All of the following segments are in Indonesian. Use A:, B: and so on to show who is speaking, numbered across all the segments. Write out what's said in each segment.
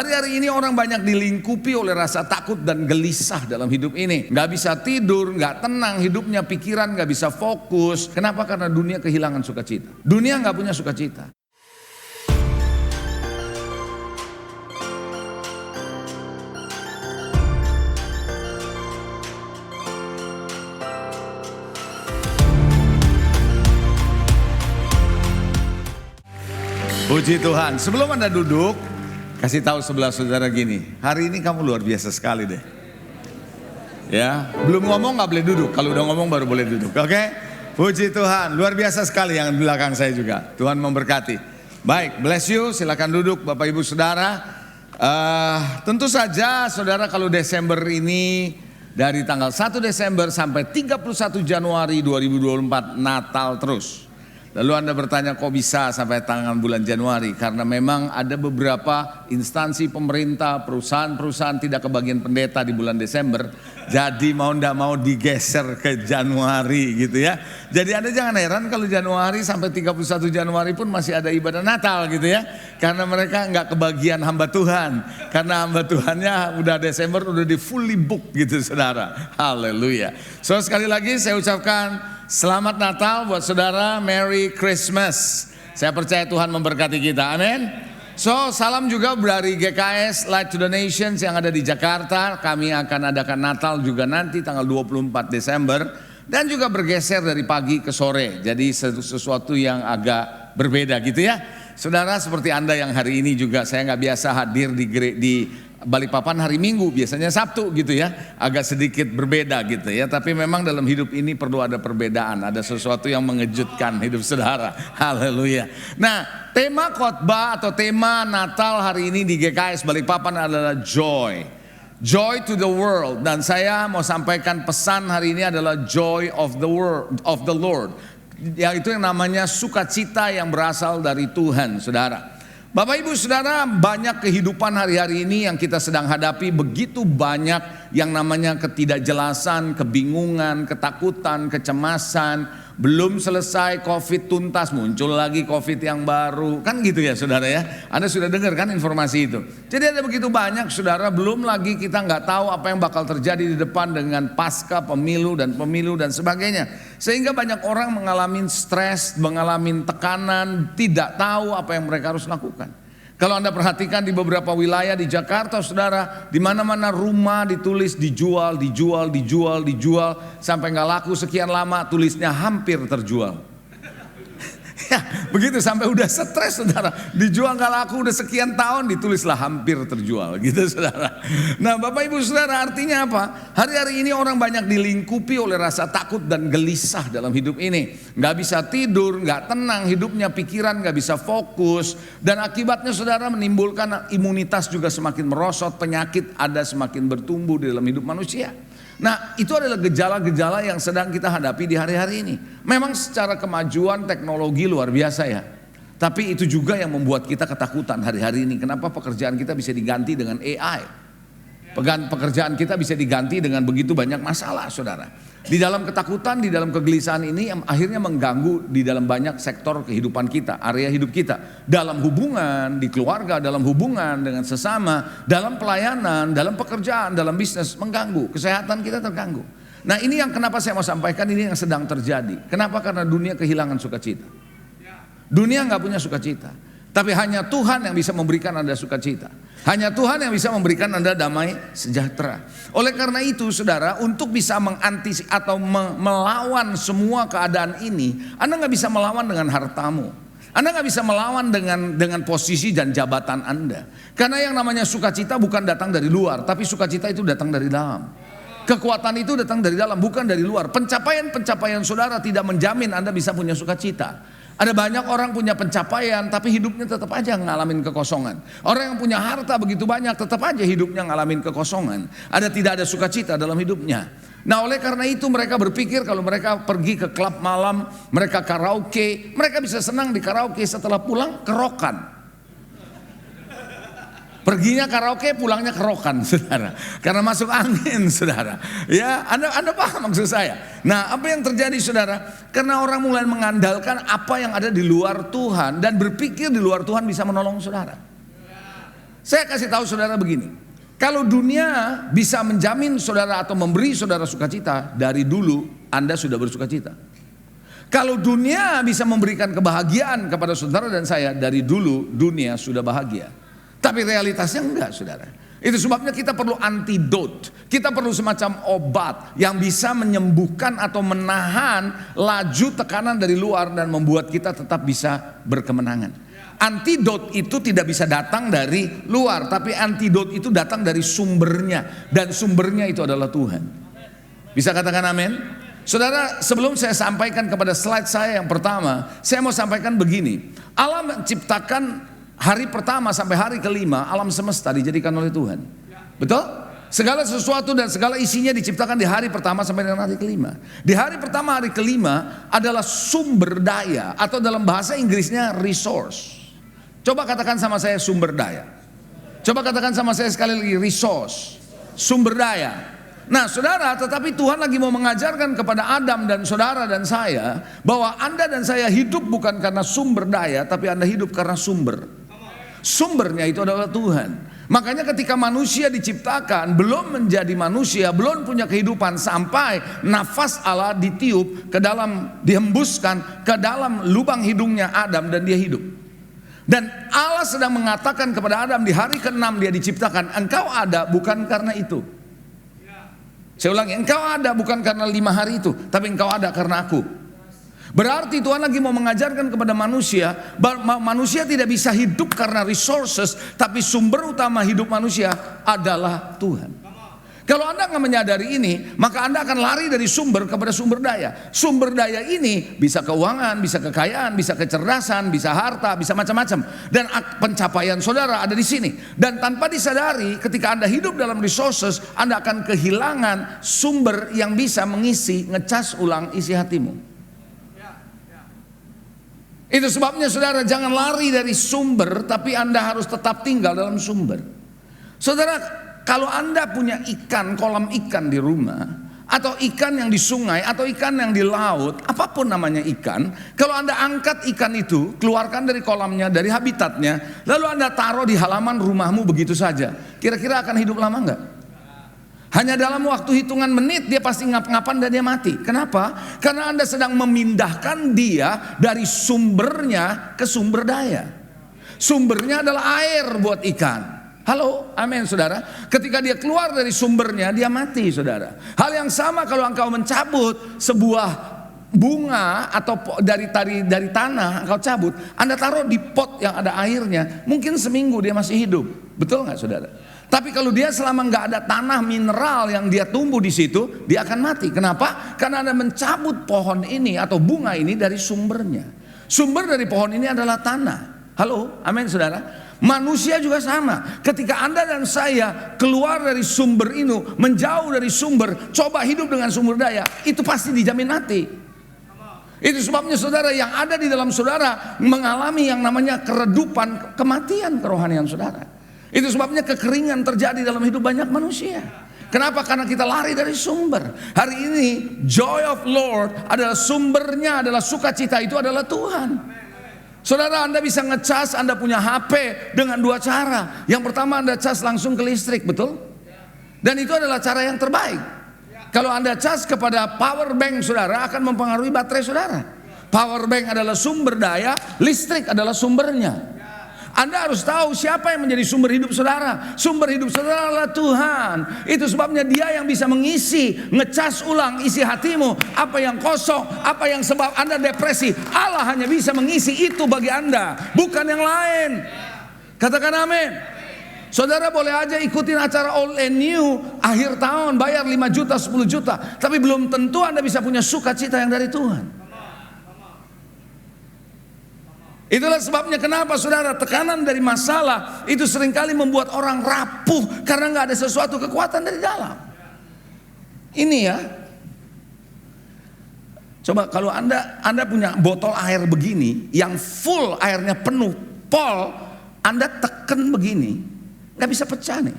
A: Hari-hari ini orang banyak dilingkupi oleh rasa takut dan gelisah dalam hidup ini. Gak bisa tidur, gak tenang hidupnya, pikiran gak bisa fokus. Kenapa? Karena dunia kehilangan sukacita. Dunia gak punya sukacita. Puji Tuhan. Sebelum Anda duduk, kasih tahu sebelah saudara gini, hari ini kamu luar biasa sekali deh. Ya, belum ngomong gak boleh duduk. Kalau udah ngomong baru boleh duduk. Oke? Puji Tuhan, luar biasa sekali yang di belakang saya juga. Tuhan memberkati. Baik, bless you. Silakan duduk Bapak Ibu Saudara. Tentu saja saudara, kalau Desember ini dari tanggal 1 Desember sampai 31 Januari 2024 Natal terus. Lalu Anda bertanya, kok bisa sampai tangan bulan Januari? Karena memang ada beberapa instansi pemerintah, perusahaan-perusahaan tidak kebagian pendeta di bulan Desember. Jadi mau ndak mau digeser ke Januari gitu ya. Jadi Anda jangan heran kalau Januari sampai 31 Januari pun masih ada ibadah Natal gitu ya. Karena mereka nggak kebagian hamba Tuhan. Karena hamba Tuhannya udah Desember udah di fully book gitu saudara. Haleluya. So sekali lagi saya ucapkan Selamat Natal buat saudara, Merry Christmas. Saya percaya Tuhan memberkati kita, amin. So salam juga dari GKS Light to the Nations yang ada di Jakarta. Kami akan adakan Natal juga nanti tanggal 24 Desember. Dan juga bergeser dari pagi ke sore. Jadi sesuatu yang agak berbeda gitu ya. Saudara, seperti Anda yang hari ini juga saya nggak biasa hadir di Balikpapan hari Minggu, biasanya Sabtu gitu ya. Agak sedikit berbeda gitu ya. Tapi memang dalam hidup ini perlu ada perbedaan. Ada sesuatu yang mengejutkan hidup saudara. Haleluya. Nah, tema khotbah atau tema Natal hari ini di GKS Balikpapan adalah joy. Joy to the world. Dan saya mau sampaikan pesan hari ini adalah joy of the world, of the Lord. Yaitu yang namanya sukacita yang berasal dari Tuhan, saudara. Bapak Ibu Saudara, banyak kehidupan hari-hari ini yang kita sedang hadapi, begitu banyak yang namanya ketidakjelasan, kebingungan, ketakutan, kecemasan. Belum selesai COVID tuntas, muncul lagi COVID yang baru. Kan gitu ya saudara ya. Anda sudah dengar kan informasi itu. Jadi ada begitu banyak saudara, belum lagi kita nggak tahu apa yang bakal terjadi di depan dengan pasca pemilu dan sebagainya. Sehingga banyak orang mengalami stres, mengalami tekanan, tidak tahu apa yang mereka harus lakukan. Kalau Anda perhatikan di beberapa wilayah di Jakarta saudara, di mana-mana rumah ditulis dijual, sampai nggak laku sekian lama tulisnya hampir terjual. Ya, begitu sampai udah stres saudara, dijual nggak laku udah sekian tahun ditulislah hampir terjual gitu saudara. Nah Bapak Ibu Saudara, artinya apa? Hari-hari ini orang banyak dilingkupi oleh rasa takut dan gelisah dalam hidup ini. Nggak bisa tidur, nggak tenang hidupnya, pikiran nggak bisa fokus. Dan akibatnya saudara menimbulkan imunitas juga semakin merosot, penyakit ada semakin bertumbuh di dalam hidup manusia. Nah itu adalah gejala-gejala yang sedang kita hadapi di hari-hari ini. Memang secara kemajuan teknologi luar biasa ya. Tapi itu juga yang membuat kita ketakutan hari-hari ini. Kenapa pekerjaan kita bisa diganti dengan AI? Pekerjaan kita bisa diganti dengan begitu banyak masalah saudara. Di dalam ketakutan, di dalam kegelisahan ini yang akhirnya mengganggu di dalam banyak sektor kehidupan kita, area hidup kita. Dalam hubungan, di keluarga, dalam hubungan dengan sesama, dalam pelayanan, dalam pekerjaan, dalam bisnis, mengganggu. Kesehatan kita terganggu. Nah ini yang kenapa saya mau sampaikan, ini yang sedang terjadi. Kenapa? Karena dunia kehilangan sukacita. Dunia nggak punya sukacita. Tapi hanya Tuhan yang bisa memberikan Anda sukacita. Hanya Tuhan yang bisa memberikan Anda damai sejahtera. Oleh karena itu saudara, untuk bisa mengantisipasi atau melawan semua keadaan ini, Anda nggak bisa melawan dengan hartamu. Anda nggak bisa melawan dengan posisi dan jabatan Anda. Karena yang namanya sukacita bukan datang dari luar, tapi sukacita itu datang dari dalam. Kekuatan itu datang dari dalam, bukan dari luar. Pencapaian saudara tidak menjamin Anda bisa punya sukacita. Ada banyak orang punya pencapaian tapi hidupnya tetap aja ngalamin kekosongan. Orang yang punya harta begitu banyak tetap aja hidupnya ngalamin kekosongan. Tidak ada sukacita dalam hidupnya. Nah oleh karena itu mereka berpikir kalau mereka pergi ke klub malam, mereka karaoke, mereka bisa senang di karaoke, setelah pulang kerokan. Perginya karaoke, pulangnya kerokan, saudara. Karena masuk angin, saudara. Ya, Anda paham maksud saya? Nah, apa yang terjadi, saudara? Karena orang mulai mengandalkan apa yang ada di luar Tuhan dan berpikir di luar Tuhan bisa menolong saudara. Saya kasih tahu saudara begini. Kalau dunia bisa menjamin saudara atau memberi saudara sukacita, dari dulu Anda sudah bersukacita. Kalau dunia bisa memberikan kebahagiaan kepada saudara dan saya, dari dulu dunia sudah bahagia. Tapi realitasnya enggak, saudara. Itu sebabnya kita perlu antidot. Kita perlu semacam obat yang bisa menyembuhkan atau menahan laju tekanan dari luar dan membuat kita tetap bisa berkemenangan. Antidot itu tidak bisa datang dari luar, tapi antidot itu datang dari sumbernya, dan sumbernya itu adalah Tuhan. Bisa katakan amin? Saudara, sebelum saya sampaikan kepada slide saya yang pertama, saya mau sampaikan begini. Allah menciptakan hari pertama sampai hari kelima, alam semesta dijadikan oleh Tuhan. Betul? Segala sesuatu dan segala isinya diciptakan di hari pertama sampai dengan hari kelima. Di hari pertama, hari kelima adalah sumber daya, atau dalam bahasa Inggrisnya resource. Coba katakan sama saya sumber daya. Coba katakan sama saya sekali lagi, resource, sumber daya. Nah saudara, tetapi Tuhan lagi mau mengajarkan kepada Adam dan saudara dan saya bahwa Anda dan saya hidup bukan karena sumber daya, tapi Anda hidup karena sumber. Sumbernya itu adalah Tuhan. Makanya ketika manusia diciptakan, belum menjadi manusia, belum punya kehidupan sampai nafas Allah ditiup ke dalam, dihembuskan ke dalam lubang hidungnya Adam dan dia hidup. Dan Allah sedang mengatakan kepada Adam di hari ke-6 dia diciptakan, engkau ada bukan karena itu. Saya ulangi, engkau ada bukan karena 5 hari itu, tapi engkau ada karena aku. Berarti Tuhan lagi mau mengajarkan kepada manusia bahwa manusia tidak bisa hidup karena resources, tapi sumber utama hidup manusia adalah Tuhan. Kalau Anda nggak menyadari ini, maka Anda akan lari dari sumber kepada sumber daya. Sumber daya ini bisa keuangan, bisa kekayaan, bisa kecerdasan, bisa harta, bisa macam-macam. Dan pencapaian saudara ada di sini. Dan tanpa disadari, ketika Anda hidup dalam resources, Anda akan kehilangan sumber yang bisa mengisi, ngecas ulang isi hatimu. Itu sebabnya saudara jangan lari dari sumber, tapi Anda harus tetap tinggal dalam sumber. Saudara, kalau Anda punya ikan, kolam ikan di rumah, atau ikan yang di sungai, atau ikan yang di laut, apapun namanya ikan, kalau Anda angkat ikan itu, keluarkan dari kolamnya, dari habitatnya, lalu Anda taruh di halaman rumahmu begitu saja, kira-kira akan hidup lama enggak? Hanya dalam waktu hitungan menit dia pasti ngap-ngapan dan dia mati. Kenapa? Karena Anda sedang memindahkan dia dari sumbernya ke sumber daya. Sumbernya adalah air buat ikan. Halo, amin saudara. Ketika dia keluar dari sumbernya dia mati saudara. Hal yang sama kalau engkau mencabut sebuah bunga atau dari tanah, engkau cabut, Anda taruh di pot yang ada airnya, mungkin seminggu dia masih hidup. Betul nggak saudara? Tapi kalau dia selama nggak ada tanah mineral yang dia tumbuh di situ, dia akan mati. Kenapa? Karena Anda mencabut pohon ini atau bunga ini dari sumbernya. Sumber dari pohon ini adalah tanah. Halo, amin saudara. Manusia juga sama. Ketika Anda dan saya keluar dari sumber ini, menjauh dari sumber, coba hidup dengan sumber daya, itu pasti dijamin mati. Itu sebabnya saudara, yang ada di dalam saudara mengalami yang namanya keredupan, kematian kerohanian saudara. Itu sebabnya kekeringan terjadi dalam hidup banyak manusia. Kenapa? Karena kita lari dari sumber. Hari ini joy of Lord adalah sumbernya, adalah sukacita itu adalah Tuhan. Saudara, Anda bisa ngecas, Anda punya HP dengan 2 cara. Yang pertama Anda cas langsung ke listrik, betul? Dan itu adalah cara yang terbaik. Kalau Anda cas kepada power bank saudara, akan mempengaruhi baterai saudara. Power bank adalah sumber daya, listrik adalah sumbernya. Anda harus tahu siapa yang menjadi sumber hidup saudara. Sumber hidup saudara adalah Tuhan. Itu sebabnya dia yang bisa mengisi, ngecas ulang isi hatimu. Apa yang kosong, apa yang sebab Anda depresi, Allah hanya bisa mengisi itu bagi Anda, bukan yang lain. Katakan amin. Saudara boleh aja ikutin acara Old and New akhir tahun, bayar 5 juta, 10 juta, tapi belum tentu Anda bisa punya sukacita yang dari Tuhan. Itulah sebabnya kenapa saudara, tekanan dari masalah itu seringkali membuat orang rapuh karena nggak ada sesuatu kekuatan dari dalam. Ini ya, coba kalau anda punya botol air begini yang full, airnya penuh, pol, Anda tekan begini, nggak bisa pecah nih.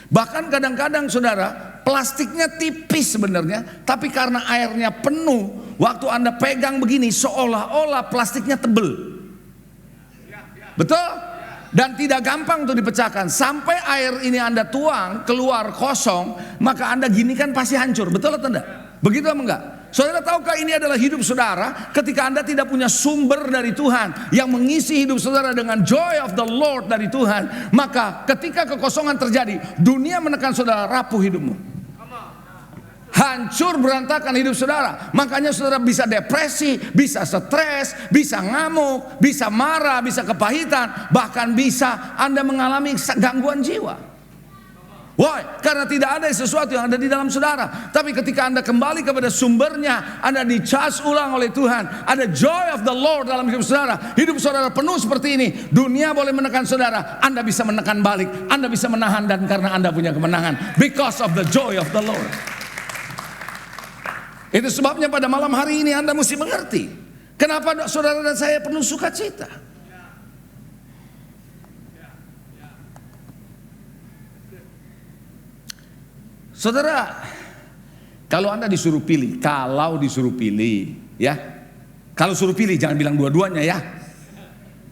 A: Bahkan kadang-kadang saudara, plastiknya tipis sebenarnya, tapi karena airnya penuh, waktu Anda pegang begini seolah-olah plastiknya tebel. Betul? dan tidak gampang untuk dipecahkan. Sampai air ini Anda tuang keluar kosong, maka Anda gini kan pasti hancur. Betul atau enggak? Begitu apa enggak? Saudara tahukah ini adalah hidup saudara ketika Anda tidak punya sumber dari Tuhan yang mengisi hidup saudara dengan joy of the Lord dari Tuhan, maka ketika kekosongan terjadi, dunia menekan saudara, rapuh hidupmu. Hancur berantakan hidup saudara. Makanya saudara bisa depresi, bisa stres, bisa ngamuk, bisa marah, bisa kepahitan, bahkan bisa Anda mengalami gangguan jiwa. Why? Karena tidak ada sesuatu yang ada di dalam saudara. Tapi ketika Anda kembali kepada sumbernya, Anda dicas ulang oleh Tuhan, ada joy of the Lord dalam hidup saudara. Hidup saudara penuh seperti ini. Dunia boleh menekan saudara, Anda bisa menekan balik, Anda bisa menahan, dan karena Anda punya kemenangan, because of the joy of the Lord. Itu sebabnya pada malam hari ini Anda mesti mengerti kenapa saudara dan saya penuh sukacita. Saudara, kalau Anda disuruh pilih, ya, kalau suruh pilih jangan bilang dua-duanya ya.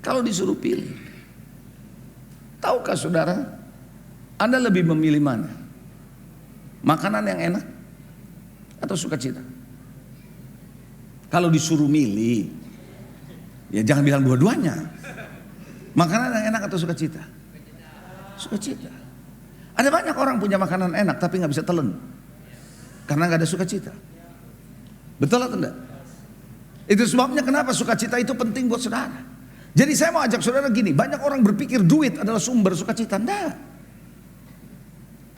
A: Kalau disuruh pilih, tahukah saudara, Anda lebih memilih mana? Makanan yang enak atau sukacita? Kalau disuruh milih, ya jangan bilang dua-duanya. Makanan yang enak atau sukacita? Sukacita. Ada banyak orang punya makanan enak tapi nggak bisa telan karena nggak ada sukacita. Betul atau enggak? Itu sebabnya kenapa sukacita itu penting buat saudara. Jadi saya mau ajak saudara gini, banyak orang berpikir duit adalah sumber sukacita. Enggak.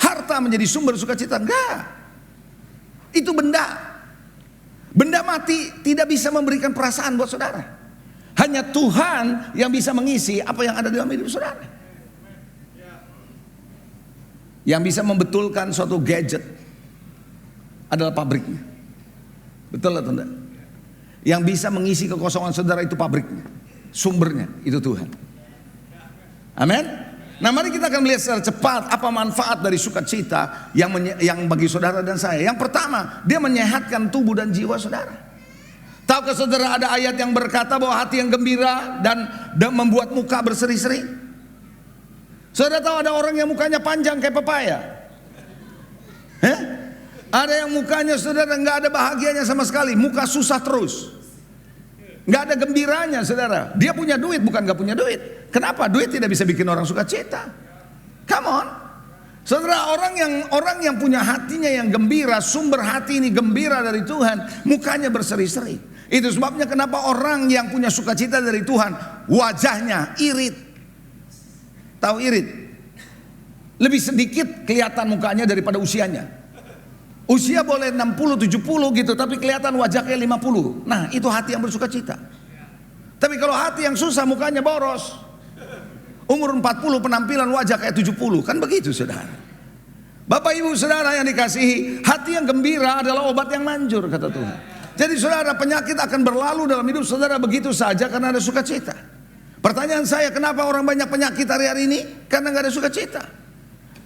A: Harta menjadi sumber sukacita. Enggak. Itu benda. Benda mati tidak bisa memberikan perasaan buat saudara. Hanya Tuhan yang bisa mengisi apa yang ada dalam hidup saudara. Yang bisa membetulkan suatu gadget adalah pabriknya. Betul atau enggak? Yang bisa mengisi kekosongan saudara itu pabriknya. Sumbernya itu Tuhan. Amin. Nah, mari kita akan melihat secara cepat apa manfaat dari sukacita yang bagi saudara dan saya. Yang pertama, dia menyehatkan tubuh dan jiwa saudara. Tahukah saudara ada ayat yang berkata bahwa hati yang gembira dan membuat muka berseri-seri? Saudara tahu ada orang yang mukanya panjang kayak pepaya? Ada yang mukanya saudara nggak ada bahagianya sama sekali, muka susah terus. Nggak ada gembiranya saudara. Dia punya duit bukan nggak punya duit. Kenapa? Duit tidak bisa bikin orang sukacita. Come on. Saudara, orang yang punya hatinya yang gembira, sumber hati ini gembira dari Tuhan, mukanya berseri-seri. Itu sebabnya kenapa orang yang punya sukacita dari Tuhan, wajahnya irit. Tahu irit? Lebih sedikit kelihatan mukanya daripada usianya. Usia boleh 60-70 gitu, tapi kelihatan wajahnya 50. Nah, itu hati yang bersukacita. Tapi kalau hati yang susah, mukanya boros. Umur 40 penampilan wajah kayak 70. Kan begitu saudara. Bapak ibu saudara yang dikasihi, hati yang gembira adalah obat yang manjur kata Tuhan. Jadi saudara, penyakit akan berlalu dalam hidup saudara begitu saja karena ada sukacita. Pertanyaan saya, kenapa orang banyak penyakit hari-hari ini? Karena gak ada sukacita.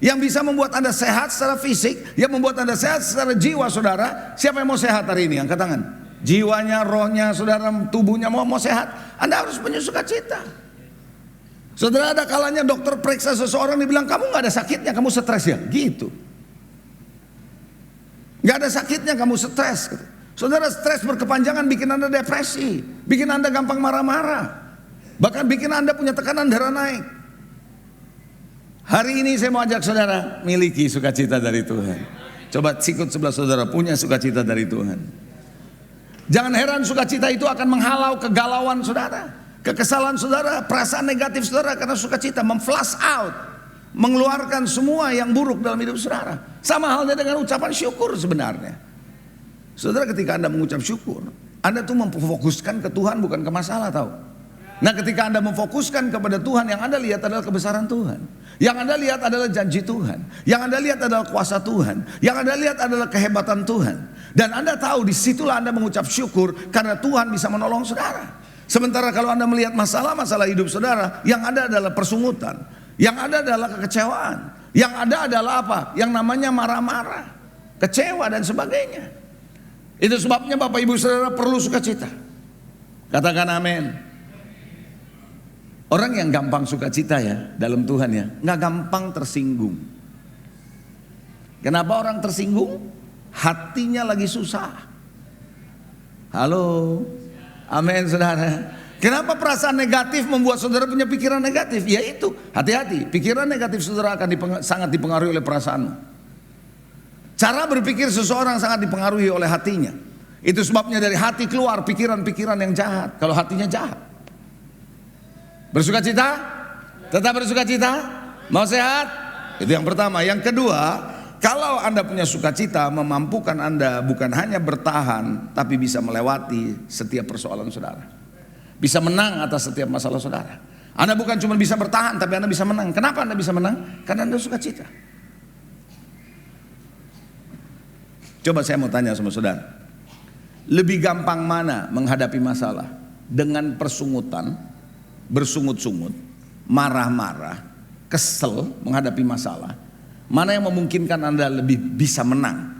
A: Yang bisa membuat Anda sehat secara fisik, yang membuat Anda sehat secara jiwa saudara. Siapa yang mau sehat hari ini? Angkat tangan. Jiwanya, rohnya saudara, tubuhnya mau sehat, Anda harus punya sukacita. Saudara, ada kalanya dokter periksa seseorang, dibilang kamu gak ada sakitnya, kamu stres ya? Gitu. Gak ada sakitnya, kamu stres. Saudara, stres berkepanjangan bikin Anda depresi, bikin Anda gampang marah-marah, bahkan bikin Anda punya tekanan darah naik. Hari ini saya mau ajak saudara miliki sukacita dari Tuhan. Coba sikut sebelah saudara, punya sukacita dari Tuhan. Jangan heran sukacita itu akan menghalau kegalauan saudara, kekesalan saudara, perasaan negatif saudara, karena sukacita memflash out, mengeluarkan semua yang buruk dalam hidup saudara. Sama halnya dengan ucapan syukur sebenarnya. Saudara, ketika Anda mengucap syukur, Anda tuh memfokuskan ke Tuhan, bukan ke masalah, tahu. Nah, ketika Anda memfokuskan kepada Tuhan, yang Anda lihat adalah kebesaran Tuhan, yang Anda lihat adalah janji Tuhan, yang Anda lihat adalah kuasa Tuhan, yang Anda lihat adalah kehebatan Tuhan. Dan Anda tahu disitulah Anda mengucap syukur karena Tuhan bisa menolong saudara. Sementara kalau Anda melihat masalah-masalah hidup saudara, yang ada adalah persungutan, yang ada adalah kekecewaan, yang ada adalah apa? Yang namanya marah-marah, kecewa dan sebagainya. Itu sebabnya Bapak Ibu Saudara perlu sukacita. Katakan amin. Orang yang gampang sukacita ya dalam Tuhan ya, nggak gampang tersinggung. Kenapa orang tersinggung? Hatinya lagi susah. Halo, amin saudara. Kenapa perasaan negatif membuat saudara punya pikiran negatif? Ya itu, hati-hati. Pikiran negatif saudara akan sangat dipengaruhi oleh perasaanmu. Cara berpikir seseorang sangat dipengaruhi oleh hatinya. Itu sebabnya dari hati keluar pikiran-pikiran yang jahat. Kalau hatinya jahat. Bersukacita? Tetap bersukacita? Mau sehat? Itu yang pertama. Yang kedua, kalau Anda punya sukacita memampukan Anda bukan hanya bertahan, tapi bisa melewati setiap persoalan saudara. Bisa menang atas setiap masalah saudara. Anda bukan cuma bisa bertahan, tapi Anda bisa menang. Kenapa Anda bisa menang? Karena Anda sukacita. Coba saya mau tanya sama saudara. Lebih gampang mana menghadapi masalah? Dengan persungutan, bersungut-sungut, marah-marah, kesel menghadapi masalah. Mana yang memungkinkan Anda lebih bisa menang?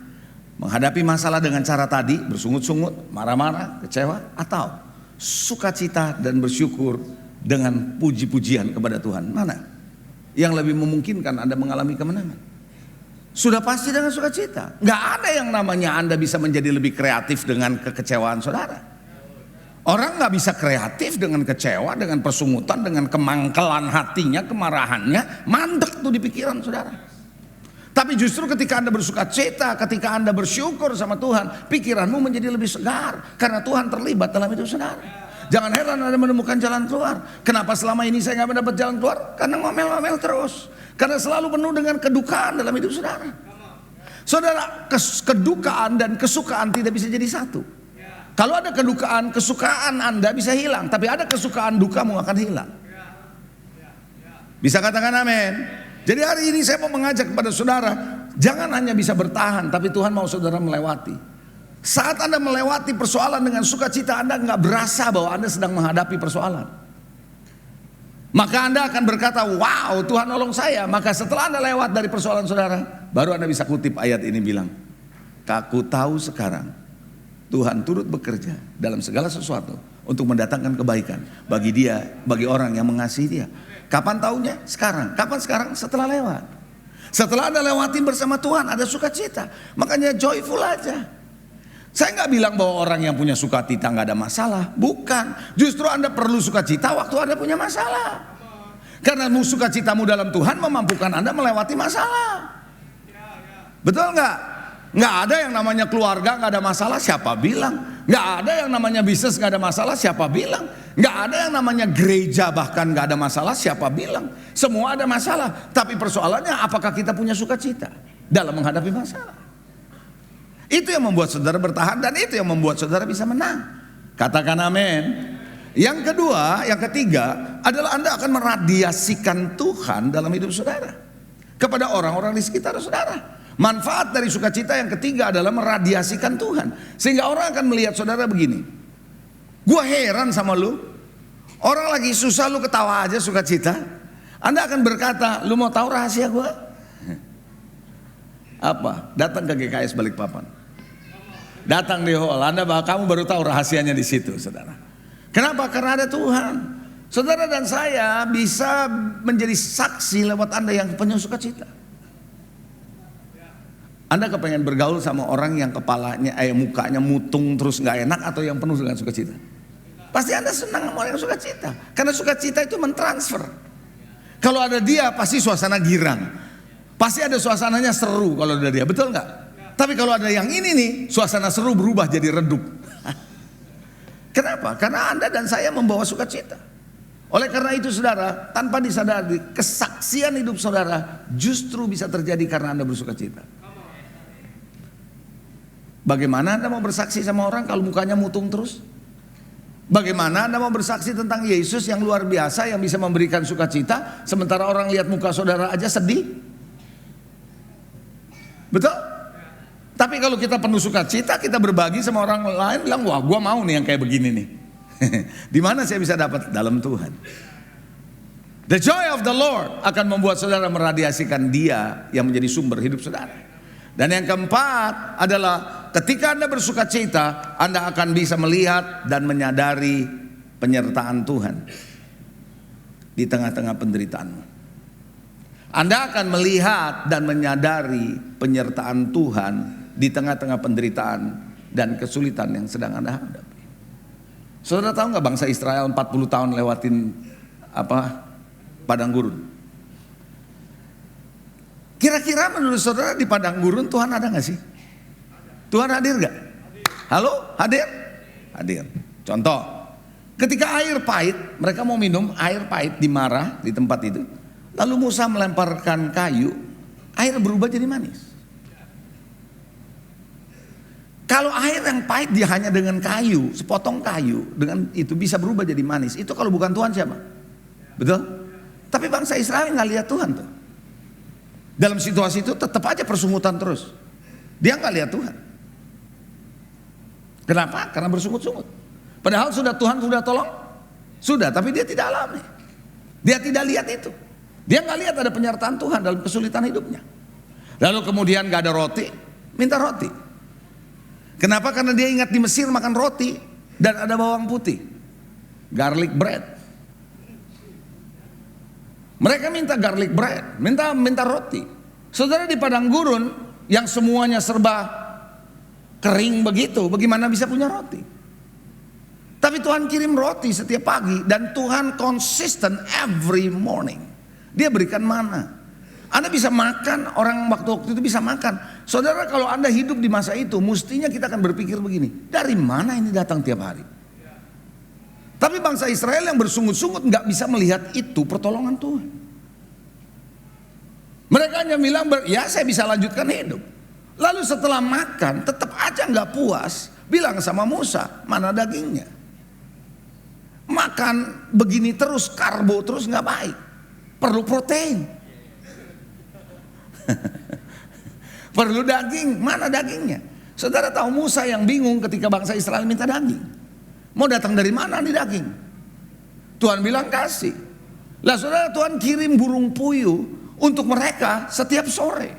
A: Menghadapi masalah dengan cara tadi, bersungut-sungut, marah-marah, kecewa, atau sukacita dan bersyukur dengan puji-pujian kepada Tuhan? Mana yang lebih memungkinkan Anda mengalami kemenangan? Sudah pasti dengan sukacita. Nggak ada yang namanya Anda bisa menjadi lebih kreatif dengan kekecewaan saudara. Orang nggak bisa kreatif dengan kecewa, dengan persungutan, dengan kemangkelan hatinya, kemarahannya, mandek tuh di pikiran saudara. Tapi justru ketika Anda bersukacita, ketika Anda bersyukur sama Tuhan, pikiranmu menjadi lebih segar karena Tuhan terlibat dalam hidup saudara. Jangan heran Anda menemukan jalan keluar. Kenapa selama ini saya nggak mendapat jalan keluar? Karena ngomel-ngomel terus. Karena selalu penuh dengan kedukaan dalam hidup saudara. Saudara, kedukaan dan kesukaan tidak bisa jadi satu. Kalau ada kedukaan, kesukaan Anda bisa hilang. Tapi ada kesukaan, dukamu akan hilang. Bisa katakan amin. Jadi hari ini saya mau mengajak kepada saudara, jangan hanya bisa bertahan, tapi Tuhan mau saudara melewati. Saat Anda melewati persoalan dengan sukacita, Anda nggak berasa bahwa Anda sedang menghadapi persoalan. Maka Anda akan berkata, wow Tuhan nolong saya. Maka setelah Anda lewat dari persoalan saudara, baru Anda bisa kutip ayat ini bilang, aku tahu sekarang Tuhan turut bekerja dalam segala sesuatu untuk mendatangkan kebaikan bagi dia, bagi orang yang mengasihi dia. Kapan taunya? Sekarang. Kapan sekarang? Setelah lewat. Setelah Anda lewatin bersama Tuhan, ada sukacita. Makanya joyful aja. Saya nggak bilang bahwa orang yang punya sukacita nggak ada masalah. Bukan. Justru Anda perlu sukacita waktu Anda punya masalah. Karena sukacitamu dalam Tuhan memampukan Anda melewati masalah. Betul nggak? Nggak ada yang namanya keluarga nggak ada masalah, siapa bilang? Nggak ada yang namanya bisnis nggak ada masalah, siapa bilang? Nggak ada yang namanya gereja bahkan nggak ada masalah, siapa bilang? Semua ada masalah. Tapi persoalannya apakah kita punya sukacita dalam menghadapi masalah? Itu yang membuat saudara bertahan dan itu yang membuat saudara bisa menang. Katakan amin. Yang kedua, yang ketiga adalah Anda akan meradiasikan Tuhan dalam hidup saudara kepada orang-orang di sekitar saudara. Manfaat dari sukacita yang ketiga adalah meradiasikan Tuhan. Sehingga orang akan melihat saudara begini. Gua heran sama lu. Orang lagi susah lu ketawa aja sukacita. Anda akan berkata, lu mau tahu rahasia gua? Apa? Datang ke GKS Balikpapan. Datang di hall. Kamu baru tahu rahasianya di situ, saudara. Kenapa? Karena ada Tuhan. Saudara dan saya bisa menjadi saksi lewat Anda yang penuh sukacita. Anda kepengen bergaul sama orang yang kepalanya, mukanya mutung terus nggak enak atau yang penuh dengan sukacita? Pasti Anda senang sama orang yang sukacita. Karena sukacita itu mentransfer. Kalau ada dia pasti suasana girang. Pasti ada suasananya seru kalau ada dia, betul nggak? Tapi kalau ada yang ini nih, suasana seru berubah jadi redup. Kenapa? Karena Anda dan saya membawa sukacita. Oleh karena itu saudara, tanpa disadari, kesaksian hidup saudara justru bisa terjadi karena Anda bersukacita. Bagaimana Anda mau bersaksi sama orang kalau mukanya mutung terus? Bagaimana Anda mau bersaksi tentang Yesus yang luar biasa yang bisa memberikan sukacita sementara orang lihat muka saudara aja sedih? Betul? Tapi kalau kita penuh sukacita, kita berbagi sama orang lain, bilang, wah gua mau nih yang kayak begini nih. Di mana saya bisa dapat? Dalam Tuhan. The joy of the Lord akan membuat saudara meradiasikan Dia yang menjadi sumber hidup saudara. Dan yang keempat adalah ketika Anda bersukacita, Anda akan bisa melihat dan menyadari penyertaan Tuhan. di tengah-tengah penderitaanmu. Anda akan melihat dan menyadari penyertaan Tuhan di tengah-tengah penderitaan dan kesulitan yang sedang Anda hadapi. Saudara tahu nggak bangsa Israel 40 tahun lewatin padang gurun? Kira-kira menurut saudara di padang gurun Tuhan ada nggak sih? Tuhan hadir nggak? Halo, hadir? Hadir. Contoh, ketika air pahit, mereka mau minum air pahit di Marah di tempat itu. Lalu Musa melemparkan kayu, air berubah jadi manis. Kalau air yang pahit dia hanya dengan kayu, sepotong kayu, dengan itu bisa berubah jadi manis. Itu kalau bukan Tuhan siapa? Betul? Tapi bangsa Israel nggak lihat Tuhan tuh. Dalam situasi itu tetap aja persungutan terus. Dia nggak lihat Tuhan. Kenapa? Karena bersungut-sungut. Padahal Tuhan sudah tolong, sudah, tapi dia tidak alami. Dia tidak lihat itu. Dia nggak lihat ada penyertaan Tuhan dalam kesulitan hidupnya. Lalu kemudian nggak ada roti, minta roti. Kenapa? Karena dia ingat di Mesir makan roti dan ada bawang putih, garlic bread. Mereka minta garlic bread, minta roti. Saudara di padang gurun yang semuanya serba kering begitu, bagaimana bisa punya roti? Tapi Tuhan kirim roti setiap pagi dan Tuhan konsisten every morning. Dia berikan mana. Anda bisa makan, orang waktu itu bisa makan. Saudara kalau Anda hidup di masa itu, mestinya kita akan berpikir begini, dari mana ini datang tiap hari? Tapi bangsa Israel yang bersungut-sungut nggak bisa melihat itu pertolongan Tuhan. Mereka hanya bilang, ya saya bisa lanjutkan hidup. Lalu setelah makan, tetap aja nggak puas, bilang sama Musa, mana dagingnya? Makan begini terus, karbo terus nggak baik. Perlu protein. Perlu daging, mana dagingnya? Saudara tahu Musa yang bingung ketika bangsa Israel minta daging. Mau datang dari mana nih daging? Tuhan bilang kasih. Lah saudara, Tuhan kirim burung puyuh untuk mereka setiap sore.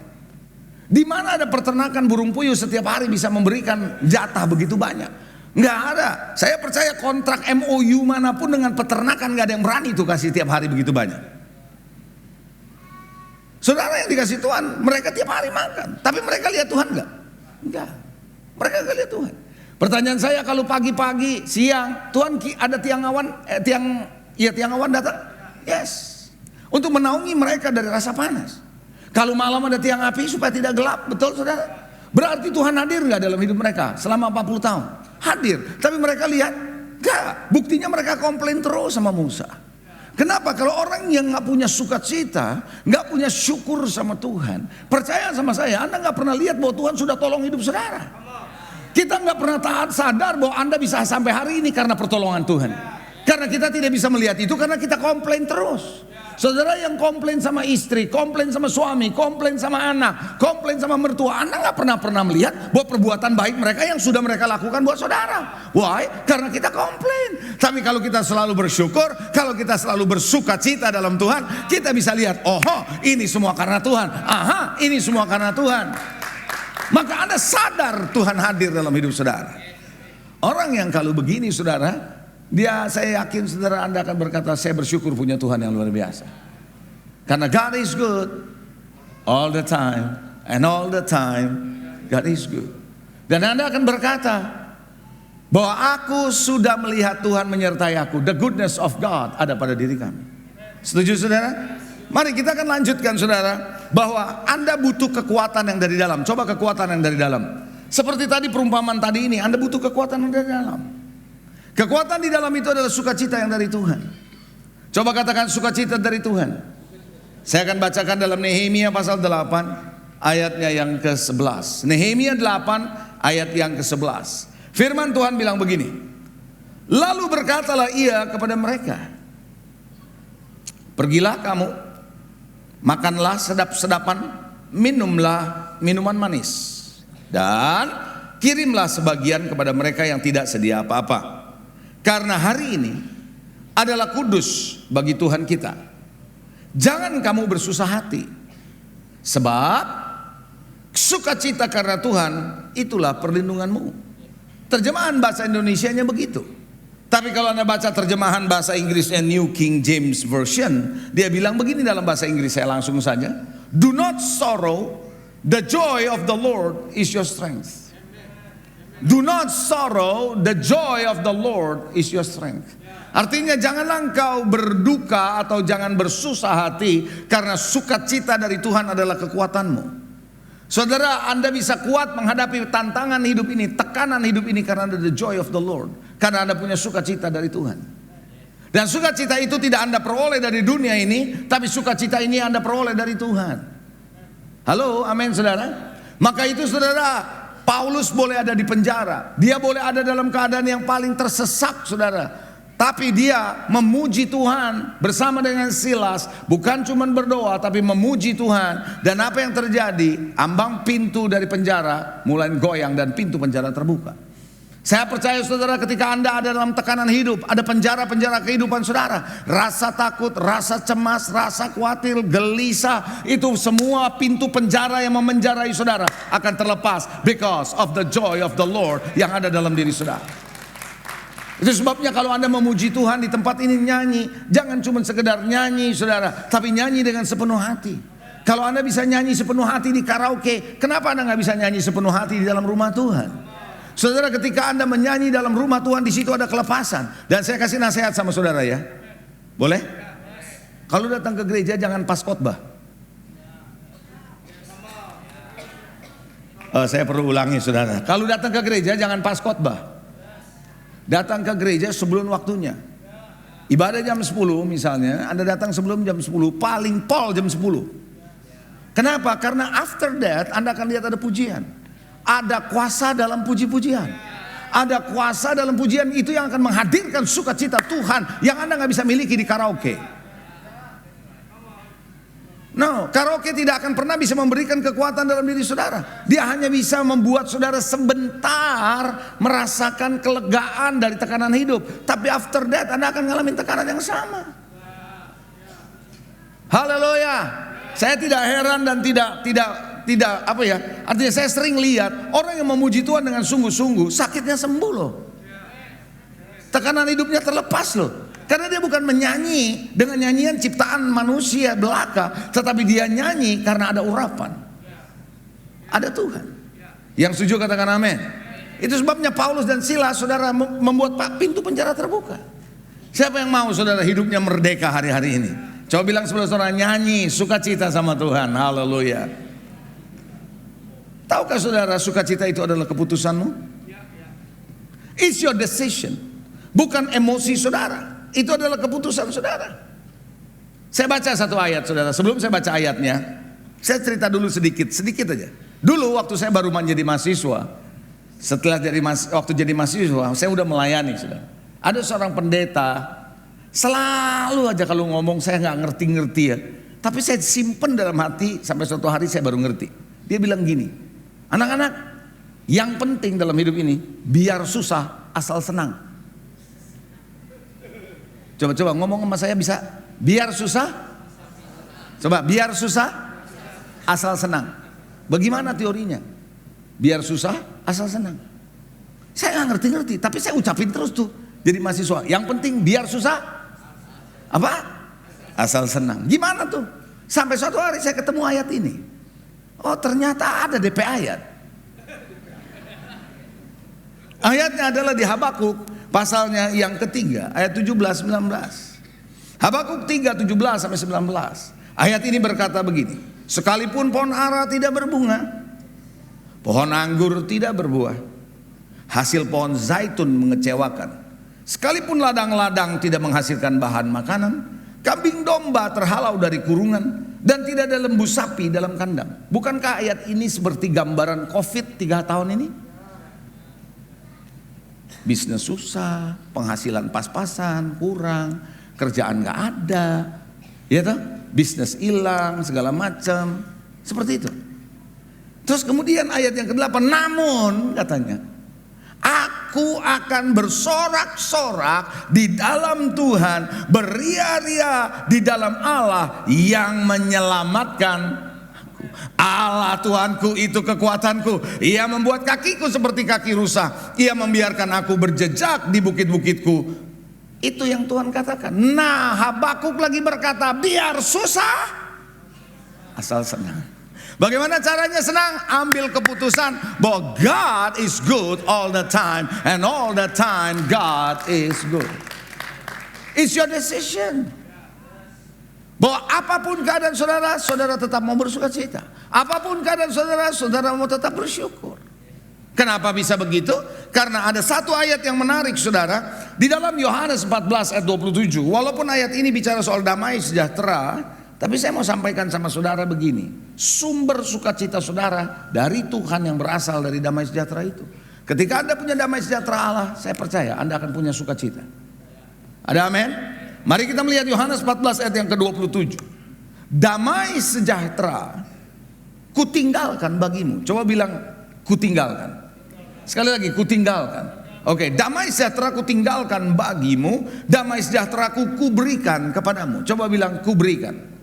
A: Di mana ada peternakan burung puyuh setiap hari bisa memberikan jatah begitu banyak? Nggak ada. Saya percaya kontrak MOU manapun dengan peternakan nggak ada yang berani tuh kasih tiap hari begitu banyak. Saudara yang dikasih Tuhan, mereka tiap hari makan. Tapi mereka lihat Tuhan enggak? Enggak. Mereka enggak lihat Tuhan. Pertanyaan saya, kalau pagi-pagi, siang, Tuhan ada tiang awan datang? Yes. Untuk menaungi mereka dari rasa panas. Kalau malam ada tiang api supaya tidak gelap, betul saudara? Berarti Tuhan hadir enggak dalam hidup mereka selama 40 tahun? Hadir. Tapi mereka lihat? Enggak. Buktinya mereka komplain terus sama Musa. Kenapa? Kalau orang yang nggak punya sukacita, nggak punya syukur sama Tuhan, percaya sama saya, Anda nggak pernah lihat bahwa Tuhan sudah tolong hidup saudara. Kita nggak pernah sadar bahwa Anda bisa sampai hari ini karena pertolongan Tuhan. Karena kita tidak bisa melihat itu karena kita komplain terus. Saudara yang komplain sama istri, komplain sama suami, komplain sama anak, komplain sama mertua, Anda nggak pernah melihat bahwa perbuatan baik mereka yang sudah mereka lakukan buat saudara. Why? Karena kita komplain. Tapi kalau kita selalu bersyukur, kalau kita selalu bersuka cita dalam Tuhan, kita bisa lihat, oh ini semua karena Tuhan. Aha, ini semua karena Tuhan. Maka Anda sadar Tuhan hadir dalam hidup saudara. Orang yang kalau begini saudara, saya yakin saudara Anda akan berkata, saya bersyukur punya Tuhan yang luar biasa. Karena God is good all the time, and all the time God is good. Dan Anda akan berkata bahwa aku sudah melihat Tuhan menyertai aku. The goodness of God ada pada diri kami. Setuju saudara? Mari kita akan lanjutkan saudara, bahwa Anda butuh kekuatan yang dari dalam. Coba kekuatan yang dari dalam. Seperti tadi perumpamaan tadi ini, Anda butuh kekuatan yang dari dalam. Kekuatan di dalam itu adalah sukacita yang dari Tuhan. Coba katakan sukacita dari Tuhan. Saya akan bacakan dalam Nehemia pasal 8 ayatnya yang ke-11. Nehemia 8 ayat yang ke-11. Firman Tuhan bilang begini. Lalu berkatalah ia kepada mereka, pergilah kamu, makanlah sedap-sedapan, minumlah minuman manis, dan kirimlah sebagian kepada mereka yang tidak sedia apa-apa. Karena hari ini adalah kudus bagi Tuhan kita. Jangan kamu bersusah hati, sebab sukacita karena Tuhan itulah perlindunganmu. Terjemahan bahasa Indonesianya begitu. Tapi kalau Anda baca terjemahan bahasa Inggrisnya New King James Version, dia bilang begini dalam bahasa Inggris, saya langsung saja. Do not sorrow, the joy of the Lord is your strength. Do not sorrow, the joy of the Lord is your strength. Artinya janganlah engkau berduka atau jangan bersusah hati, karena sukacita dari Tuhan adalah kekuatanmu. Saudara, Anda bisa kuat menghadapi tantangan hidup ini, tekanan hidup ini, karena ada the joy of the Lord. Karena Anda punya sukacita dari Tuhan. Dan sukacita itu tidak Anda peroleh dari dunia ini, tapi sukacita ini Anda peroleh dari Tuhan. Halo, amin saudara. Maka itu saudara, Paulus boleh ada di penjara, dia boleh ada dalam keadaan yang paling tersesak saudara, tapi dia memuji Tuhan bersama dengan Silas. Bukan cuma berdoa, tapi memuji Tuhan. Dan apa yang terjadi? Ambang pintu dari penjara mulai goyang dan pintu penjara terbuka. Saya percaya saudara, ketika Anda ada dalam tekanan hidup, ada penjara-penjara kehidupan saudara, rasa takut, rasa cemas, rasa khawatir, gelisah, itu semua pintu penjara yang memenjarai saudara akan terlepas, because of the joy of the Lord yang ada dalam diri saudara. Itu sebabnya kalau Anda memuji Tuhan di tempat ini, nyanyi, jangan cuma sekedar nyanyi saudara, tapi nyanyi dengan sepenuh hati. Kalau Anda bisa nyanyi sepenuh hati di karaoke, kenapa Anda nggak bisa nyanyi sepenuh hati di dalam rumah Tuhan? Saudara, ketika Anda menyanyi dalam rumah Tuhan, di situ ada kelepasan. Dan saya kasih nasihat sama saudara ya, boleh? Kalau datang ke gereja jangan pas khotbah. Saya perlu ulangi saudara, kalau datang ke gereja jangan pas khotbah. Datang ke gereja sebelum waktunya. Ibadah jam 10 misalnya, Anda datang sebelum jam 10, paling pol jam 10. Kenapa? Karena after that Anda akan lihat ada pujian. Ada kuasa dalam puji-pujian. Ada kuasa dalam pujian itu yang akan menghadirkan sukacita Tuhan yang Anda nggak bisa miliki di karaoke. No, karaoke tidak akan pernah bisa memberikan kekuatan dalam diri saudara. Dia hanya bisa membuat saudara sebentar merasakan kelegaan dari tekanan hidup. Tapi after that Anda akan ngalamin tekanan yang sama. Haleluya. Saya tidak heran dan tidak apa ya, artinya saya sering lihat orang yang memuji Tuhan dengan sungguh-sungguh, sakitnya sembuh loh. Tekanan hidupnya terlepas loh. Karena dia bukan menyanyi dengan nyanyian ciptaan manusia belaka, tetapi dia nyanyi karena ada urapan. Ada Tuhan. Yang setuju katakan amin. Itu sebabnya Paulus dan Silas saudara membuat pintu penjara terbuka. Siapa yang mau saudara hidupnya merdeka hari-hari ini? Coba bilang sebelah saudara, nyanyi sukacita sama Tuhan. Haleluya. Tahukah saudara, sukacita itu adalah keputusanmu? It's your decision. Bukan emosi saudara. Itu adalah keputusan saudara. Saya baca satu ayat saudara. Sebelum saya baca ayatnya, saya cerita dulu sedikit aja. Dulu waktu saya baru menjadi mahasiswa, waktu jadi mahasiswa, saya udah melayani saudara. Ada seorang pendeta, selalu aja kalau ngomong saya nggak ngerti-ngerti ya. Tapi saya simpen dalam hati sampai suatu hari saya baru ngerti. Dia bilang gini, anak-anak, yang penting dalam hidup ini biar susah asal senang. Coba ngomong sama saya bisa. Biar susah. Coba biar susah asal senang. Bagaimana teorinya? Biar susah asal senang. Saya nggak ngerti-ngerti, tapi saya ucapin terus tuh. Jadi mahasiswa, yang penting biar susah apa? Asal senang. Gimana tuh? Sampai suatu hari saya ketemu ayat ini. Oh ternyata ada DP ayat. Ayatnya adalah di Habakuk. Pasalnya yang ketiga, ayat 17-19. Habakuk 3, 17-19. Ayat ini berkata begini. Sekalipun pohon ara tidak berbunga, pohon anggur tidak berbuah, hasil pohon zaitun mengecewakan, sekalipun ladang-ladang tidak menghasilkan bahan makanan, kambing domba terhalau dari kurungan, dan tidak ada lembu sapi dalam kandang. Bukankah ayat ini seperti gambaran COVID 3 tahun ini? Bisnis susah, penghasilan pas-pasan, kurang, kerjaan gak ada, ya toh? Bisnis hilang, segala macam, seperti itu. Terus kemudian ayat yang ke-8, namun katanya, aku akan bersorak-sorak di dalam Tuhan, beria-ria di dalam Allah yang menyelamatkan aku. Tuhanku. Allah Tuhanku itu kekuatanku. Ia membuat kakiku seperti kaki rusa. Ia membiarkan aku berjejak di bukit-bukitku. Itu yang Tuhan katakan. Nah, Habakuk lagi berkata, biar susah, asal senang. Bagaimana caranya senang? Ambil keputusan bahwa God is good all the time, and all the time God is good. It's your decision. Bahwa apapun keadaan saudara, saudara tetap mau bersuka cita. Apapun keadaan saudara, saudara mau tetap bersyukur. Kenapa bisa begitu? Karena ada satu ayat yang menarik saudara. Di dalam Yohanes 14 ayat 27. Walaupun ayat ini bicara soal damai sejahtera, tapi saya mau sampaikan sama saudara begini. Sumber sukacita saudara dari Tuhan yang berasal dari damai sejahtera itu. Ketika Anda punya damai sejahtera Allah, saya percaya Anda akan punya sukacita. Ada amin? Mari kita melihat Yohanes 14 ayat yang ke-27. Damai sejahtera kutinggalkan bagimu. Coba bilang kutinggalkan. Sekali lagi kutinggalkan. Oke, damai sejahtera kutinggalkan bagimu, damai sejahtera kuberikan kepadamu. Coba bilang kuberikan.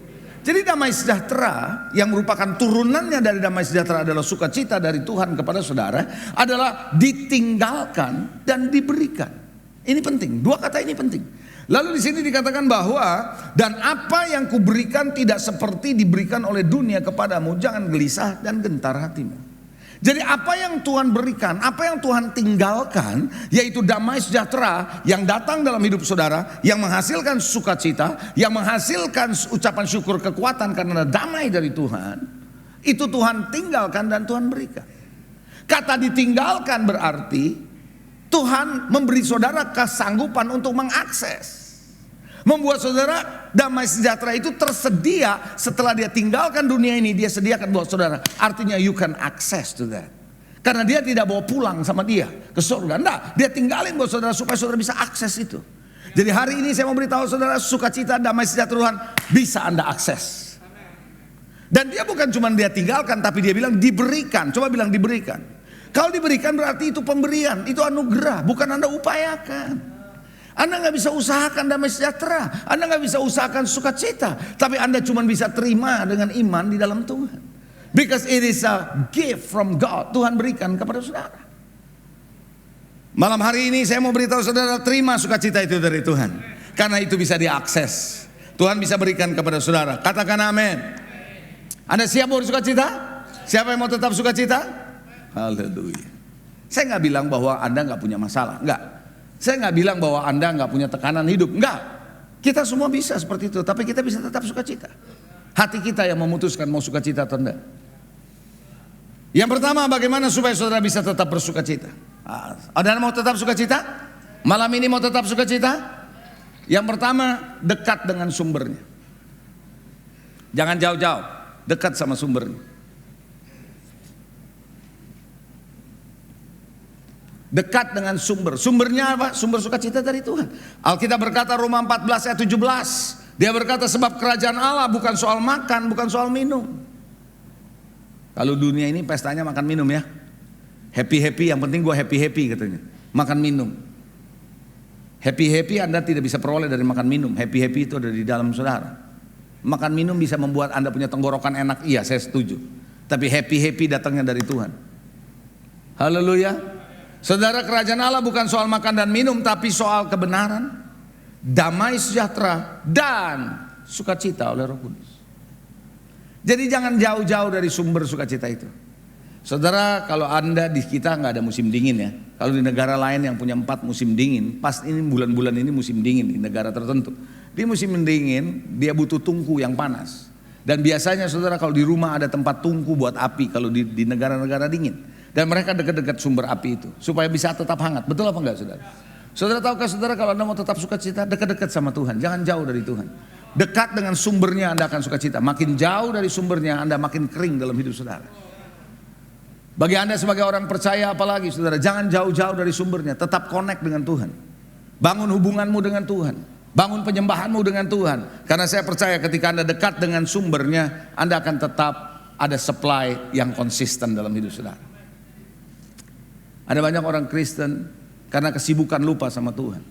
A: Jadi damai sejahtera yang merupakan turunannya dari damai sejahtera adalah sukacita dari Tuhan kepada saudara adalah ditinggalkan dan diberikan. Ini penting, dua kata ini penting. Lalu di sini dikatakan bahwa dan apa yang kuberikan tidak seperti diberikan oleh dunia kepadamu, jangan gelisah dan gentar hatimu. Jadi apa yang Tuhan berikan, apa yang Tuhan tinggalkan, yaitu damai sejahtera yang datang dalam hidup saudara, yang menghasilkan sukacita, yang menghasilkan ucapan syukur kekuatan karena damai dari Tuhan, itu Tuhan tinggalkan dan Tuhan berikan. Kata ditinggalkan berarti Tuhan memberi saudara kesanggupan untuk mengakses. Membuat saudara damai sejahtera itu tersedia setelah dia tinggalkan dunia ini, dia sediakan buat saudara. Artinya you can access to that. Karena dia tidak bawa pulang sama dia ke surga. Enggak, dia tinggalin buat saudara supaya saudara bisa akses itu. Jadi hari ini saya mau beritahu saudara, sukacita damai sejahtera Tuhan bisa Anda akses. Dan dia bukan cuma dia tinggalkan, tapi dia bilang diberikan. Coba bilang diberikan. Kalau diberikan berarti itu pemberian, itu anugerah, bukan Anda upayakan. Anda nggak bisa usahakan damai sejahtera, Anda nggak bisa usahakan sukacita, tapi Anda cuma bisa terima dengan iman di dalam Tuhan. Because it is a gift from God. Tuhan berikan kepada saudara. Malam hari ini saya mau beritahu saudara, terima sukacita itu dari Tuhan, karena itu bisa diakses. Tuhan bisa berikan kepada saudara. Katakan amin. Anda siap mau sukacita? Siapa yang mau tetap sukacita? Haleluya. Saya nggak bilang bahwa Anda nggak punya masalah, nggak. Saya nggak bilang bahwa Anda nggak punya tekanan hidup, enggak. Kita semua bisa seperti itu, tapi kita bisa tetap sukacita. Hati kita yang memutuskan mau sukacita atau enggak. Yang pertama, bagaimana supaya saudara bisa tetap bersukacita? Ada yang mau tetap sukacita? Malam ini mau tetap sukacita? Yang pertama, dekat dengan sumbernya. Jangan jauh-jauh, dekat sama sumbernya. Dekat dengan sumber. Sumbernya apa? Sumber sukacita dari Tuhan. Alkitab berkata Roma 14 ayat 17. Dia berkata sebab kerajaan Allah bukan soal makan, bukan soal minum. Kalau dunia ini pestanya makan minum ya. Happy-happy, yang penting gue happy-happy katanya. Makan minum. Happy-happy Anda tidak bisa peroleh dari makan minum. Happy-happy itu ada di dalam saudara. Makan minum bisa membuat Anda punya tenggorokan enak. Iya, saya setuju. Tapi happy-happy datangnya dari Tuhan. Haleluya. Saudara, kerajaan Allah bukan soal makan dan minum, tapi soal kebenaran, damai sejahtera, dan sukacita oleh Roh Kudus. Jadi jangan jauh-jauh dari sumber sukacita itu. Saudara, kalau Anda di kita nggak ada musim dingin ya. Kalau di negara lain yang punya 4 musim dingin, pas ini bulan-bulan ini musim dingin di negara tertentu. Di musim dingin dia butuh tungku yang panas. Dan biasanya saudara kalau di rumah ada tempat tungku buat api kalau di negara-negara dingin. Dan mereka dekat-dekat sumber api itu supaya bisa tetap hangat. Betul apa enggak saudara? Saudara tahukah saudara kalau Anda mau tetap sukacita, dekat-dekat sama Tuhan, jangan jauh dari Tuhan. Dekat dengan sumbernya Anda akan sukacita. Makin jauh dari sumbernya Anda makin kering dalam hidup saudara. Bagi Anda sebagai orang percaya apalagi saudara, jangan jauh-jauh dari sumbernya, tetap connect dengan Tuhan. Bangun hubunganmu dengan Tuhan, bangun penyembahanmu dengan Tuhan. Karena saya percaya ketika Anda dekat dengan sumbernya, Anda akan tetap ada supply yang konsisten dalam hidup saudara. Ada banyak orang Kristen karena kesibukan lupa sama Tuhan.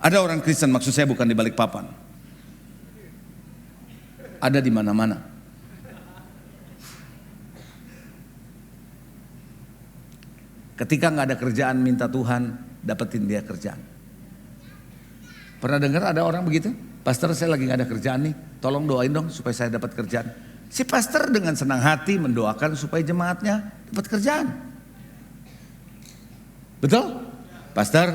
A: Ada orang Kristen, maksud saya bukan di Balikpapan. ada di mana-mana. Ketika nggak ada kerjaan, minta Tuhan dapetin dia kerjaan. Pernah dengar ada orang begitu? Pastor, saya lagi nggak ada kerjaan nih, tolong doain dong supaya saya dapat kerjaan. Si pastor dengan senang hati mendoakan supaya jemaatnya dapat kerjaan. Betul? Pastor,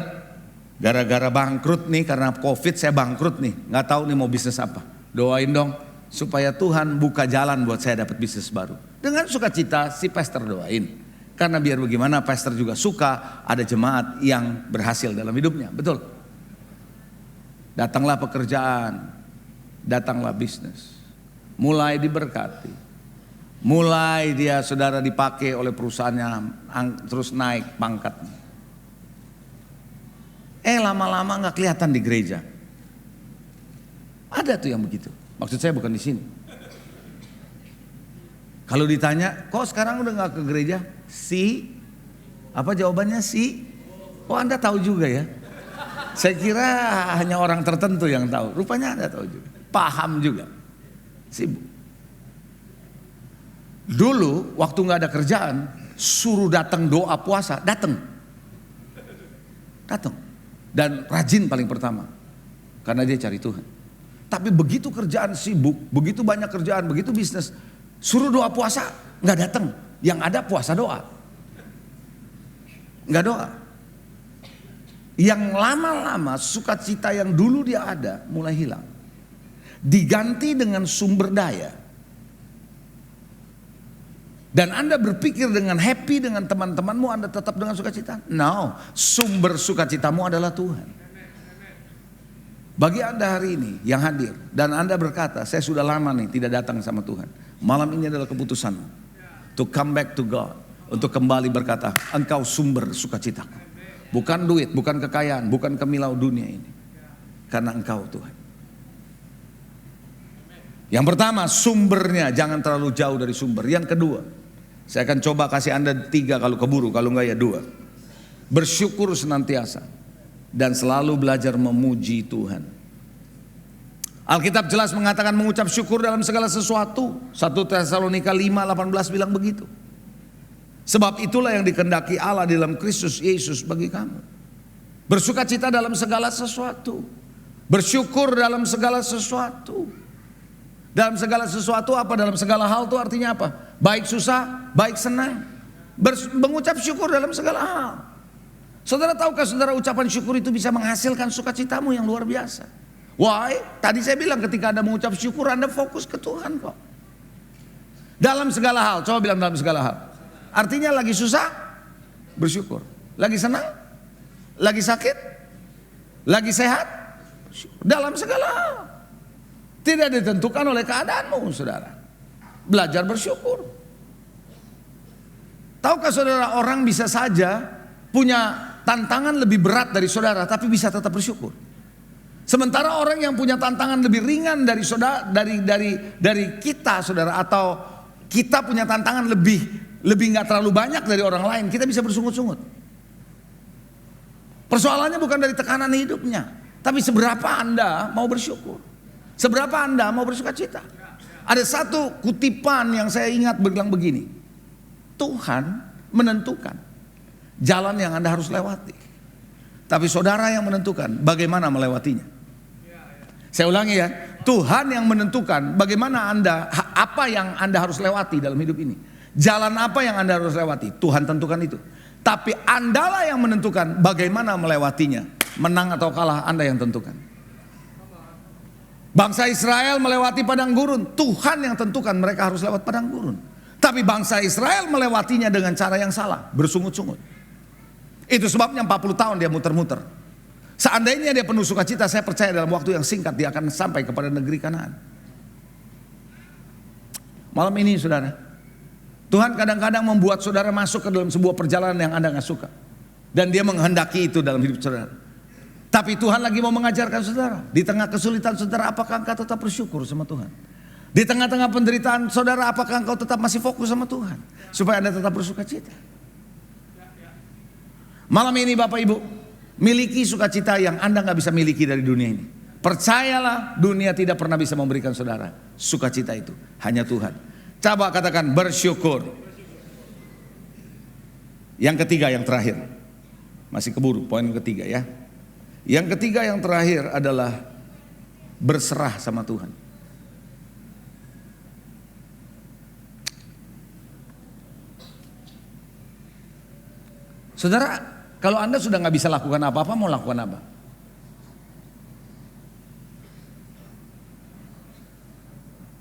A: gara-gara bangkrut nih, karena COVID saya bangkrut nih, nggak tahu nih mau bisnis apa. Doain dong supaya Tuhan buka jalan buat saya dapat bisnis baru. Dengan sukacita si pastor doain. Karena biar bagaimana pastor juga suka ada jemaat yang berhasil dalam hidupnya. Betul? Datanglah pekerjaan, datanglah bisnis. Mulai diberkati. Mulai dia saudara dipakai oleh perusahaannya, terus naik pangkatnya. Lama-lama gak kelihatan di gereja. Ada tuh yang begitu. Maksud saya bukan di sini. Kalau ditanya, kok sekarang udah gak ke gereja? Apa jawabannya? Oh, Anda tahu juga ya. Saya kira hanya orang tertentu yang tahu. Rupanya Anda tahu juga. Paham juga. Sibuk. Dulu waktu gak ada kerjaan, suruh datang doa puasa, datang. Dan rajin paling pertama. Karena dia cari Tuhan. Tapi begitu kerjaan sibuk, begitu banyak kerjaan, begitu bisnis, suruh doa puasa, gak datang. Yang ada puasa doa. Nggak doa. Yang lama-lama sukacita yang dulu dia ada mulai hilang. Diganti dengan sumber daya. Dan Anda berpikir dengan happy dengan teman-temanmu, Anda tetap dengan sukacita? No, sumber sukacitamu adalah Tuhan. Bagi Anda hari ini yang hadir dan Anda berkata, saya sudah lama nih tidak datang sama Tuhan. Malam ini adalah keputusanmu. To come back to God. Untuk kembali berkata, engkau sumber sukacitaku. Bukan duit, bukan kekayaan, bukan kemilau dunia ini. Karena engkau Tuhan. Yang pertama, sumbernya jangan terlalu jauh dari sumber. Yang kedua, saya akan coba kasih Anda 3 kalau keburu, kalau enggak ya 2. Bersyukur senantiasa. Dan selalu belajar memuji Tuhan. Alkitab jelas mengatakan mengucap syukur dalam segala sesuatu. 1 Tesalonika 5:18 bilang begitu. Sebab itulah yang dikehendaki Allah di dalam Kristus Yesus bagi kamu. Bersukacita dalam segala sesuatu. Bersyukur dalam segala sesuatu. Dalam segala sesuatu apa? Dalam segala hal itu artinya apa? Baik susah, baik senang. Mengucap syukur dalam segala hal. Saudara tahukah saudara ucapan syukur itu bisa menghasilkan sukacitamu yang luar biasa. Why? Tadi saya bilang ketika Anda mengucap syukur Anda fokus ke Tuhan kok. Dalam segala hal, coba bilang dalam segala hal. Artinya lagi susah, bersyukur. Lagi senang, lagi sakit, lagi sehat, dalam segala hal. Tidak ditentukan oleh keadaanmu, saudara. Belajar bersyukur. Tahukah saudara orang bisa saja punya tantangan lebih berat dari saudara, tapi bisa tetap bersyukur. Sementara orang yang punya tantangan lebih ringan dari saudara, dari kita, saudara, atau kita punya tantangan lebih nggak terlalu banyak dari orang lain, kita bisa bersungut-sungut. Persoalannya bukan dari tekanan hidupnya, tapi seberapa Anda mau bersyukur, seberapa Anda mau bersukacita. Ada satu kutipan yang saya ingat bilang begini, Tuhan menentukan jalan yang Anda harus lewati, tapi saudara yang menentukan bagaimana melewatinya. Saya ulangi ya, Tuhan yang menentukan bagaimana apa yang Anda harus lewati dalam hidup ini. Jalan apa yang Anda harus lewati, Tuhan tentukan itu. Tapi Andalah yang menentukan bagaimana melewatinya. Menang atau kalah Anda yang tentukan. Bangsa Israel melewati padang gurun, Tuhan yang tentukan mereka harus lewat padang gurun. Tapi bangsa Israel melewatinya dengan cara yang salah, bersungut-sungut. Itu sebabnya 40 tahun dia muter-muter. Seandainya dia penuh sukacita, saya percaya dalam waktu yang singkat dia akan sampai kepada negeri Kanaan. Malam ini saudara, Tuhan kadang-kadang membuat saudara masuk ke dalam sebuah perjalanan yang Anda gak suka. Dan dia menghendaki itu dalam hidup saudara. Tapi Tuhan lagi mau mengajarkan saudara. Di tengah kesulitan saudara, apakah engkau tetap bersyukur sama Tuhan? Di tengah-tengah penderitaan saudara, apakah engkau tetap masih fokus sama Tuhan? Supaya Anda tetap bersukacita. Malam ini Bapak Ibu, miliki sukacita yang Anda gak bisa miliki dari dunia ini. Percayalah, dunia tidak pernah bisa memberikan saudara sukacita itu, hanya Tuhan. Coba katakan bersyukur. Yang ketiga, yang terakhir. Masih keburu poin ketiga ya. Yang ketiga yang terakhir adalah berserah sama Tuhan. Saudara, kalau Anda sudah nggak bisa lakukan apa-apa, mau lakukan apa?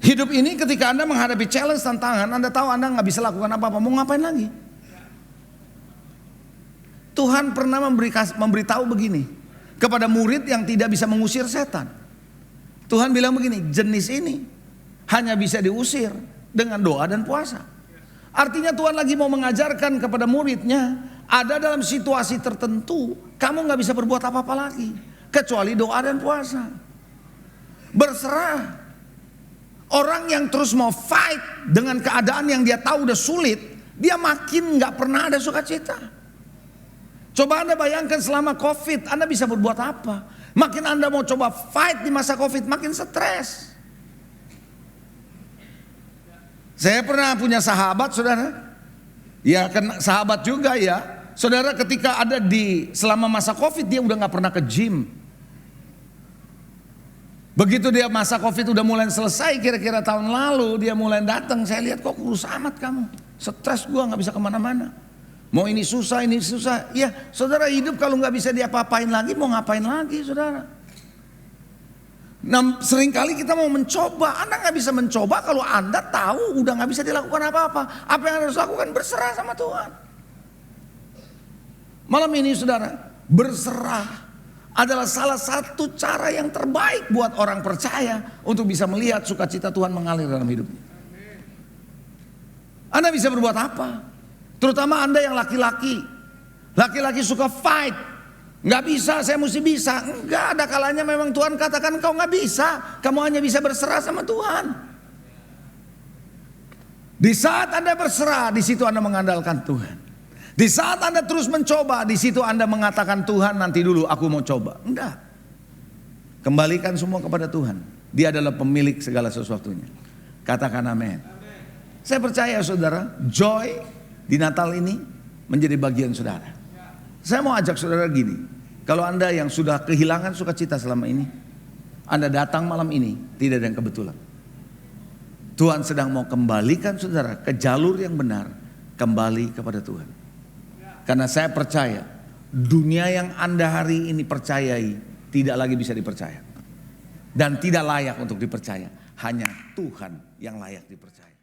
A: Hidup ini ketika Anda menghadapi challenge, tantangan, Anda tahu Anda nggak bisa lakukan apa-apa, mau ngapain lagi? Tuhan pernah memberitahu begini kepada murid yang tidak bisa mengusir setan. Tuhan bilang begini, jenis ini hanya bisa diusir dengan doa dan puasa. Artinya Tuhan lagi mau mengajarkan kepada muridnya, ada dalam situasi tertentu kamu nggak bisa berbuat apa-apa lagi kecuali doa dan puasa. Berserah. Orang yang terus mau fight dengan keadaan yang dia tahu udah sulit, dia makin nggak pernah ada sukacita. Coba Anda bayangkan selama COVID, Anda bisa berbuat apa? Makin Anda mau coba fight di masa COVID, makin stres. Saya pernah punya sahabat, saudara. Ya kan sahabat juga ya. Saudara ketika ada selama masa COVID, dia udah gak pernah ke gym. Begitu dia masa COVID udah mulai selesai, kira-kira tahun lalu dia mulai datang. Saya lihat kok kurus amat kamu. Stres gua gak bisa kemana-mana. Mau ini susah, ini susah. Ya saudara, hidup kalau gak bisa diapa-apain lagi, mau ngapain lagi saudara? Nah seringkali kita mau mencoba. Anda gak bisa mencoba kalau Anda tahu udah gak bisa dilakukan apa-apa. Apa yang harus lakukan? Berserah sama Tuhan. Malam ini saudara, berserah adalah salah satu cara yang terbaik buat orang percaya untuk bisa melihat sukacita Tuhan mengalir dalam hidupnya. Anda bisa berbuat apa? Terutama Anda yang laki-laki. Laki-laki suka fight. Nggak bisa, saya mesti bisa. Enggak, ada kalanya memang Tuhan katakan kau nggak bisa. Kamu hanya bisa berserah sama Tuhan. Di saat Anda berserah, di situ Anda mengandalkan Tuhan. Di saat Anda terus mencoba, di situ Anda mengatakan Tuhan nanti dulu aku mau coba. Enggak. Kembalikan semua kepada Tuhan. Dia adalah pemilik segala sesuatunya. Katakan amin. Saya percaya saudara, joy di Natal ini menjadi bagian saudara. Saya mau ajak saudara gini, kalau Anda yang sudah kehilangan sukacita selama ini, Anda datang malam ini, tidak ada yang kebetulan. Tuhan sedang mau kembalikan saudara ke jalur yang benar, kembali kepada Tuhan. Karena saya percaya, dunia yang Anda hari ini percayai, tidak lagi bisa dipercaya. Dan tidak layak untuk dipercaya, hanya Tuhan yang layak dipercaya.